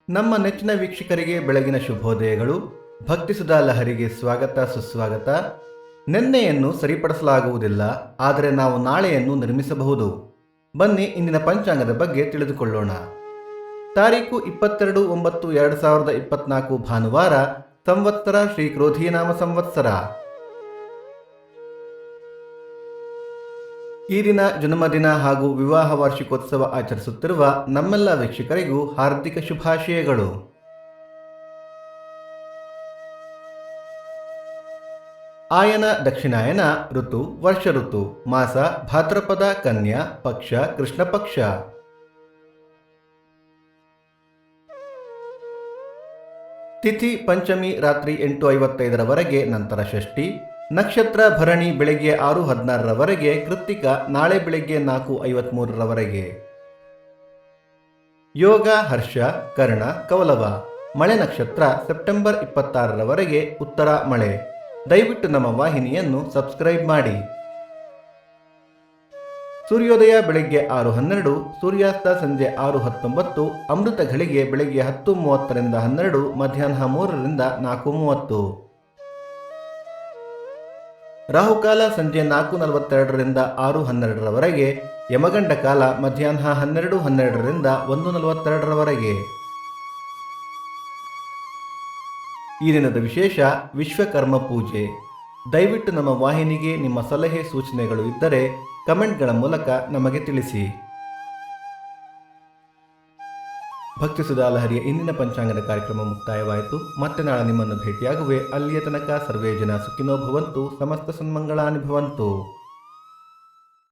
ನಮ್ಮ ನೆಚ್ಚಿನ ವೀಕ್ಷಕರಿಗೆ ಬೆಳಗಿನ ಶುಭೋದಯಗಳು. ಭಕ್ತಿಸುಧಾ ಲಹರಿಗೆ ಸ್ವಾಗತ ಸುಸ್ವಾಗತ. ನಿನ್ನೆಯನ್ನು ಸರಿಪಡಿಸಲಾಗುವುದಿಲ್ಲ, ಆದರೆ ನಾವು ನಾಳೆಯನ್ನು ನಿರ್ಮಿಸಬಹುದು. ಬನ್ನಿ ಇಂದಿನ ಪಂಚಾಂಗದ ಬಗ್ಗೆ ತಿಳಿದುಕೊಳ್ಳೋಣ. ತಾರೀಕು 22/9/2024 ಭಾನುವಾರ. ಸಂವತ್ಸರ ಶ್ರೀ ಕ್ರೋಧೀನಾಮ ಸಂವತ್ಸರ. ಈ ದಿನ ಜನ್ಮದಿನ ಹಾಗೂ ವಿವಾಹ ವಾರ್ಷಿಕೋತ್ಸವ ಆಚರಿಸುತ್ತಿರುವ ನಮ್ಮೆಲ್ಲ ವೀಕ್ಷಕರಿಗೂ ಹಾರ್ದಿಕ ಶುಭಾಶಯಗಳು. ಆಯನ ದಕ್ಷಿಣಾಯನ, ಋತು ವರ್ಷ ಋತು, ಮಾಸ ಭಾದ್ರಪದ, ಕನ್ಯಾ, ಪಕ್ಷ ಕೃಷ್ಣ ಪಕ್ಷ. ತಿಥಿ ಪಂಚಮಿ ರಾತ್ರಿ 8:55 ನಂತರ ಷಷ್ಠಿ. ನಕ್ಷತ್ರ ಭರಣಿ ಬೆಳಗ್ಗೆ 6:16 ಕೃತ್ತಿಕ ನಾಳೆ ಬೆಳಗ್ಗೆ 4:53 ಯೋಗ ಹರ್ಷ ಕರ್ಣ ಕೌಲವ. ಮಳೆ ನಕ್ಷತ್ರ ಸೆಪ್ಟೆಂಬರ್ 26 ಉತ್ತರ ಮಳೆ. ದಯವಿಟ್ಟು ನಮ್ಮ ವಾಹಿನಿಯನ್ನು ಸಬ್ಸ್ಕ್ರೈಬ್ ಮಾಡಿ. ಸೂರ್ಯೋದಯ ಬೆಳಗ್ಗೆ 6:12, ಸೂರ್ಯಾಸ್ತ ಸಂಜೆ 6:19, ಅಮೃತ ಘಳಿಗೆ ಬೆಳಗ್ಗೆ 10:30 12, ಮಧ್ಯಾಹ್ನ 3 4:30. ರಾಹುಕಾಲ ಸಂಜೆ 4:42 6:12, ಯಮಗಂಡ ಕಾಲ ಮಧ್ಯಾಹ್ನ 12:12 1:42. ಈ ದಿನದ ವಿಶೇಷ ವಿಶ್ವಕರ್ಮ ಪೂಜೆ. ದಯವಿಟ್ಟು ನಮ್ಮ ವಾಹಿನಿಗೆ ನಿಮ್ಮ ಸಲಹೆ ಸೂಚನೆಗಳು ಇದ್ದರೆ ಕಮೆಂಟ್ಗಳ ಮೂಲಕ ನಮಗೆ ತಿಳಿಸಿ. ಭಕ್ತಿಸುಧಾ ಲಹರಿಯ ಇಂದಿನ ಪಂಚಾಂಗದ ಕಾರ್ಯಕ್ರಮ ಮುಕ್ತಾಯವಾಯಿತು. ಮತ್ತೆ ನಾಳೆ ನಿಮ್ಮನ್ನು ಭೇಟಿಯಾಗುವೆ. ಅಲ್ಲಿಯ ತನಕ ಸರ್ವೇ ಜನ ಸುಖಿನೋ ಭವಂತು, ಸಮಸ್ತ ಸನ್ಮಂಗಳಾನಿ ಭವಂತು.